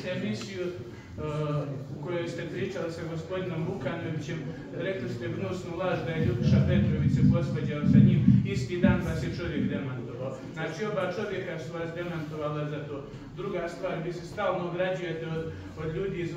ste emisiju u kojoj ste pričali sa gospodinom Vukanovićem, rekli ste gnusnu laž da je Ljubiša Petrović se posvađao sa njim, isti dan vas je čovjek demantovao. Znači oba čovjeka su vas demantovala za to. Druga stvar, vi se stalno ograđujete od ljudi iz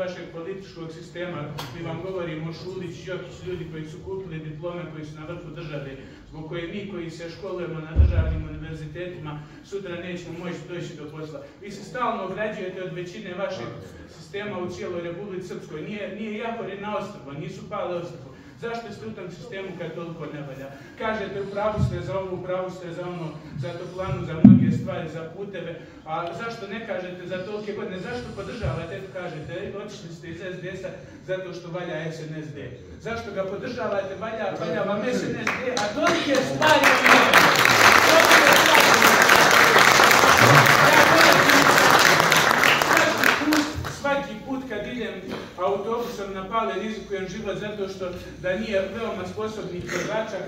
vašeg političkog sistema. Mi vam govorimo Šulić, Jokić, ljudi koji su kupili diplome, koji su na vrhu države, zbog koje mi koji se školujemo na državnim univerzitetima sutra nećemo moći doći do posla. Vi se stalno ograđujete od većine vašeg sistema u cijeloj Republici Srpskoj. Nije Jahori na ostrvo, nisu pale ostrvo. Zašto ste u tom sistemu kad toliko ne valja? Kažete upravu ste za ovo, upravu ste za ono, za toplanu, za mnoge stvari, za puteve, a zašto ne kažete za tolike godine? Zašto podržavate? Eto kažete, otišli ste iz SDS-a zato što valja SNSD. Zašto ga podržavate? Valja vam SNSD, a tolike stvari ne svaki put kad idem autobusom na Pale rizikujem život zato što da nije veoma sposobnih vozača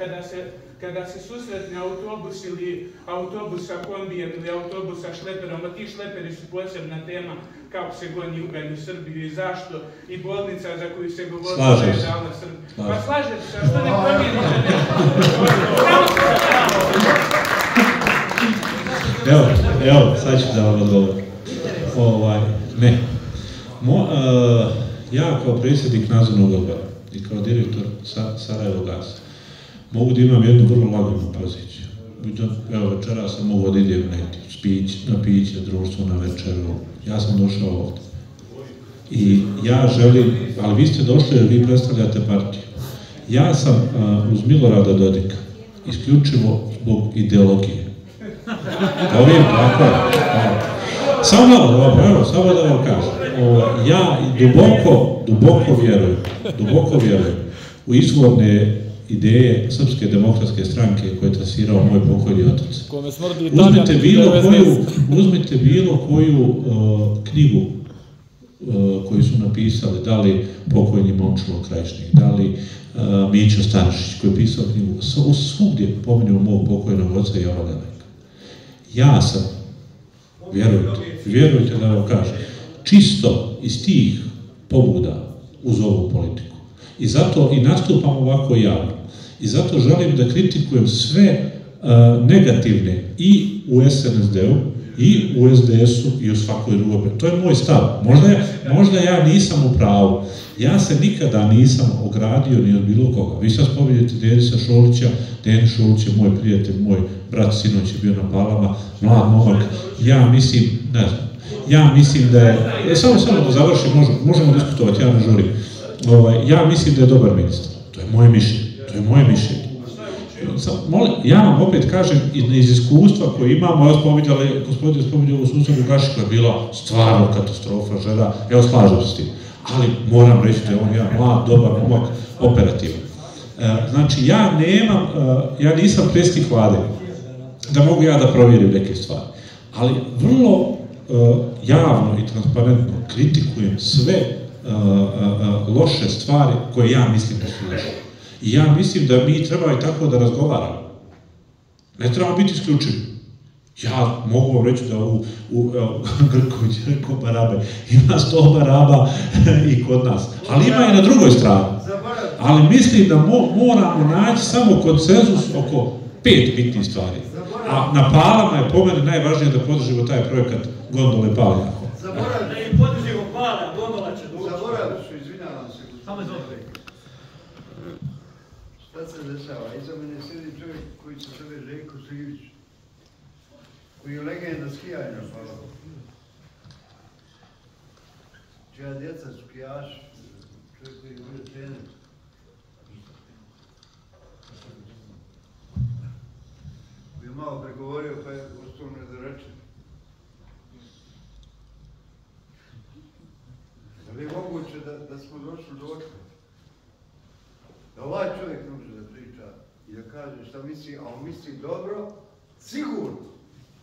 kada se susretne autobus ili autobus sa kombijem ili autobus sa šleperom, a ti šleperi su posebna tema kako se goni ugalj u Srbiju i zašto, i bolnica za koju se govori da je dala Srbiju. Pa slažete se, a što ne promijenite nešto? Evo, sad ću da vam odgovorim. Ne. Ja kao predsjednik nadzornog odbora i kao direktor Sarajevo Gasa mogu da imam jednu vrlo laganu poziciju. Evo, večera sam mogu da idem na piće, društvo, na večeru. Ja sam došao ovdje. I ja želim, ali vi ste došli jer vi predstavljate partiju. Ja sam uz Milorada Dodika isključivo zbog ideologije. Ovim tako. Samo da vam kažem. Ja duboko vjerujem u izvorne ideje Srpske demokratske stranke koje je trasirao moj pokojni otac. Uzmite bilo koju knjigu koju su napisali, da li pokojni Momčilo Krajišnik, da li Mićo Stanišić koji je pisao knjigu, svugdje pominju mog pokojnog oca Jova Leleka. Ja sam, vjerujte da vam kažem, čisto iz tih pobuda uz ovu politiku. I zato i nastupam ovako javno. I zato želim da kritikujem sve negativne i u SNSD-u, i u SDS-u, i u svakoj drugoj. To je moj stav. Možda ja nisam u pravu. Ja se nikada nisam ogradio ni od bilo koga. Vi sad spominjete Denisa Šolića. Denis Šolić je moj prijatelj, moj brat sinoć je bio na Palama, mlad momak. Ja mislim, ne znam, ja mislim da je, samo da završim, možemo diskutovati, ja ne žurim. Ja mislim da je dobar ministar. To je moje mišljenje. Ja vam opet kažem, iz iskustva koje imamo, gospodin je spominjao u sustavu Gaši koja je bila stvarno katastrofa, žena, evo slažem se s tim. Ali moram reći da je on jedan mlad, dobar momak, operativan. Znači, ja nisam predsjednik vlade, da mogu ja da provjerim neke stvari. Ali vrlo javno i transparentno kritikujem sve loše stvari koje ja mislim da su loše. I ja mislim da mi treba i tako da razgovaramo. Ne trebamo biti isključivi. Ja mogu vam reći da u Grković rekao barabe, ima 100 baraba i kod nas. Ali ima i na drugoj strani. Ali mislim da moramo naći samo konsenzus oko 5 bitnih stvari. A na Palama je po mene najvažnije da podržimo taj projekat Gondole Palja. Zaboravim da im podržimo Palja, gondola će doći. Zaboravim su, izvinjavam se. Samo je dobro. Šta se dešava? Iza mene sjedi čovjek koji se zove Željko Slivić, koji je legenda skijanja, hvala. Čija djeca skijaši, čovjek koji je bio trener. Koji je malo pregovorio pa je ostao nedorečen. Da li je moguće da smo došli do očka? Da ovaj čovjek može da priča i da kaže šta misli, a on misli dobro, sigurno.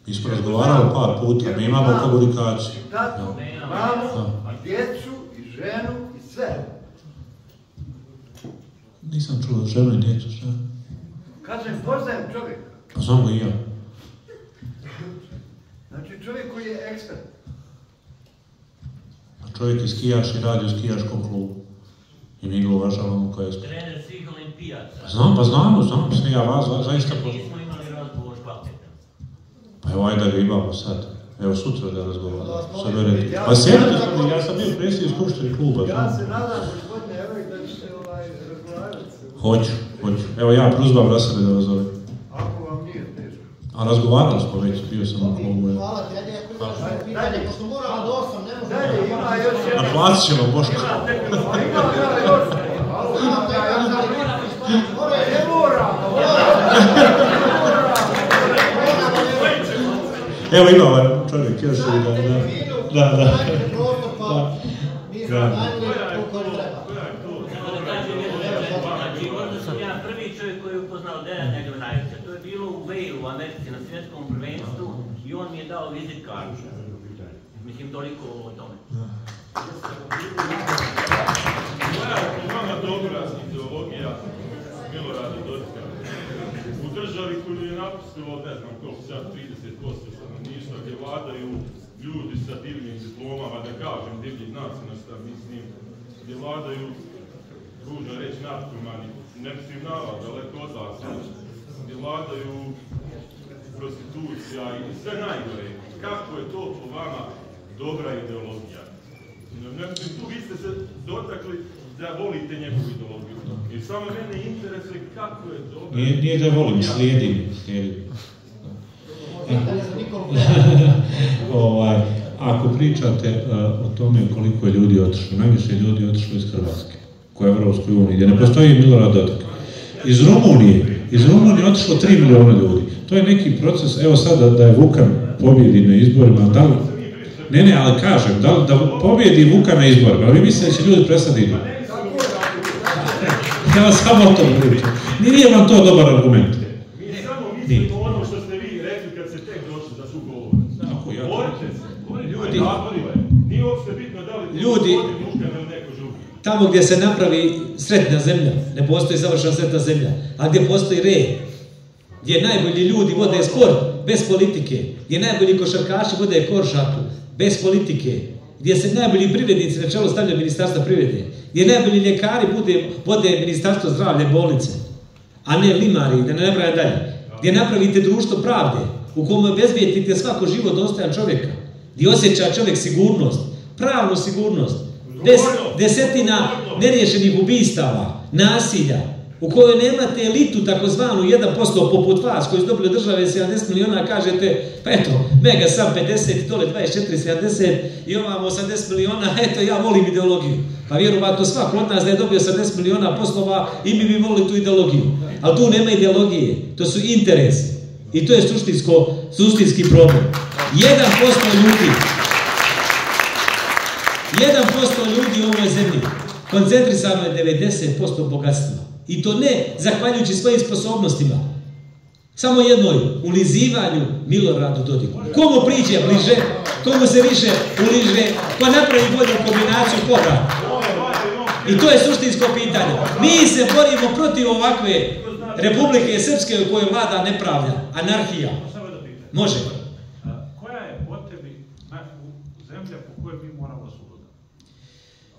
Mi smo razgovarali par puta, mi imamo komunikaciju. Tatu, mamu, djecu i ženu i sve. Nisam čuo ženu i djecu, šta? Kažem, poznajem čovjeka. Pa znam ga i ja. Znači čovjek koji je ekspert. čovjek je skijaš i radi u skijaškom klubu. I mi ga uvažavamo kao ekspert. Trener svih olimpijaca. Znam, pa znamo, sve ja vas zaista poznam. Nismo imali razgovor s paketom. Pa evo, ajde da ga imamo sad. Evo, sutra da razgovaramo. Pa sjedite, ja sam bio predsjednik skupštine kluba. Ja se nadam, gospodine Erik, da ćete razgovarati. Hoću. Evo, ja prozvam Rasele da vas zove. Ako vam nije teško. A razgovarali smo već, bio sam u klubu. Hvala ti, ajde, ako imaš pitanje, pošto moramo do 8, ne možemo... Dalje, ima još jedan. Naplatit ćemo, Boško. Ne moramo. Evo ima ovaj čovjek, još da. Znači, onda sam ja prvi čovjek koji je upoznao Dejana Gnajevca. To je bilo u Walesu, u Americi, na svjetskom prvenstvu i on mi je dao vizit kartu. Mislim, toliko o tome. Moja vama dobra ideologija Milorada Dodika. U državi koju je napustilo, ne znam koliko sad, 30% stanovništva, gdje vladaju ljudi sa divnim diplomama, da kažem divlji nacionalista, mislim, gdje vladaju, ružno reći, narkomani, ne mislim na vas, daleko od vas, gdje vladaju prostitucija i sve najgore. Kako je to po vama dobra ideologija? Tu vi ste se dotakli da volite njegovu ideologiju. I samo mene interesuje kako je dobro... Nije da volim, slijedim. Ako pričate o tome koliko je ljudi otišlo, najviše ljudi otišlo iz Hrvatske, koja je Evropskoj uniji, gdje ne postoji Milorad Dodik. Iz Rumunije otišlo 3 miliona ljudi. To je neki proces, evo sad da je Vukan pobjedi na izborima, da li... Ne, ali kažem, da pobjedi Vukan na izborima, ali vi mislite da će ljudi prestati idu? Ja vas samo o tom pričam. Nije vam to dobar argument. Mi samo mislimo ono što ste vi rekli kad se tek došli za sugovor. Borite se. Ljudi, nije uopšte bitno da li ljudi, Vukan ili neko drugi. Tamo gdje se napravi sretna zemlja, ne postoji savršena sretna zemlja, a gdje postoji red, gdje najbolji ljudi vode sport bez politike, gdje najbolji košarkaši vode košarku bez politike, gdje se najbolji privrednici na čelo stavljaju ministarstva privrede, gdje najbolji ljekari vode ministarstvo zdravlja bolnice, a ne limari, da ne napravim dalje, gdje napravite društvo pravde, u kome obezbijedite svako život dostojan čovjeka, gdje osjeća čovjek sigurnost, pravnu sigurnost, bez desetina neriješenih ubistava, nasilja, u kojoj nemate elitu takozvanu 1% poput vas koji su dobili od države 70 miliona, kažete, pa eto, mega sam 50, dole 24, 70 i ovamo 80 miliona, eto, ja volim ideologiju. Pa vjerovatno svako od nas da je dobio 80 miliona poslova i mi bi volili tu ideologiju. Ali tu nema ideologije, to su interesi. I to je suštinski problem. 1% ljudi u ovoj zemlji koncentrisano je 90% bogatstva. I to ne zahvaljujući svojim sposobnostima. Samo jednoj, ulizivanju Miloradu Dodiku. Komu priđe bliže, komu se više uliže, ko napravi bolju kombinaciju koga. I to je suštinsko pitanje. Mi se borimo protiv ovakve Republike Srpske u kojoj vlada nepravda, anarhija. Može. Koja je po tebi zemlja po kojoj mi moramo suditi?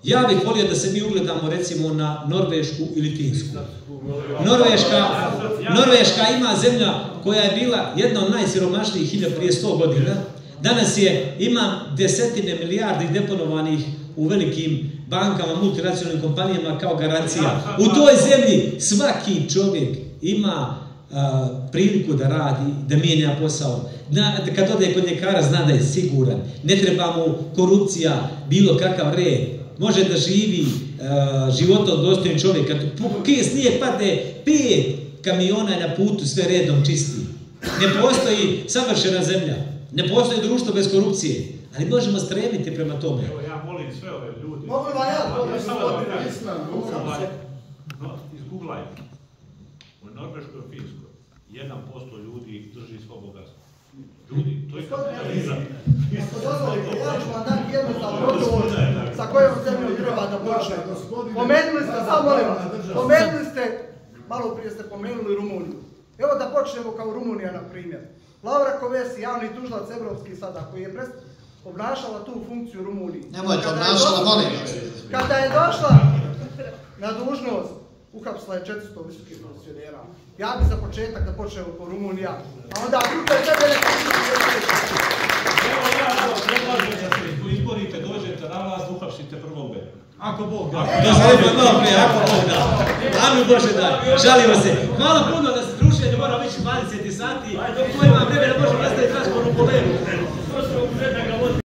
Ja bih volio da se mi ugledamo recimo na Norvešku ili Finsku. Norveška ima zemlja koja je bila jedna od najsiromašnijih prije 100 godina. Danas ima desetine milijardi deponovanih u velikim bankama, multinacionalnim kompanijama kao garancija. U toj zemlji svaki čovjek ima priliku da radi, da mijenja posao. Kad ode kod ljekara zna da je siguran. Ne treba mu korupcija, bilo kakav red. Može da živi životom dostojnim čovjek. Kad snijeg padne 5 kamiona na putu, sve redom čisti. Ne postoji savršena zemlja. Ne postoji društvo bez korupcije. Ali možemo stremiti prema tome. Evo, ja molim sve ove ljudi. Mogu li ja? Izgooglajte. U Norveškoj i Finskoj 1% ljudi drži svo bogatstvo. Ljudi, to je kapitalizam. Dozvolite, ja ću vam dati jednostavno odgovor sa kojom zemljom treba da počne. Pomenuli ste, samo molim vas, pomenuli ste, malo prije ste pomenuli Rumuniju. Evo da počnemo kao Rumunija, na primjer. Laura Kovesi, javni tužilac evropski sada, koji je obnašala tu funkciju u Rumuniji. Nemojte obnašala, molim vas. Kada je došla na dužnost, uhapsila je 400 visokih funkcionera. Ja bi za početak da počeo po Rumunija, a onda druga tebe neka Evo ja predlažem da se izborite, dođete na vlast, uhapsite prvog Beru. Ako Bog da. Ako Bog da. Amin Bože daj. Žalimo se. Hvala puno da se druženje mora biti 20 sati, dok ko ima vremena možemo nastaviti razgovor u Polenu.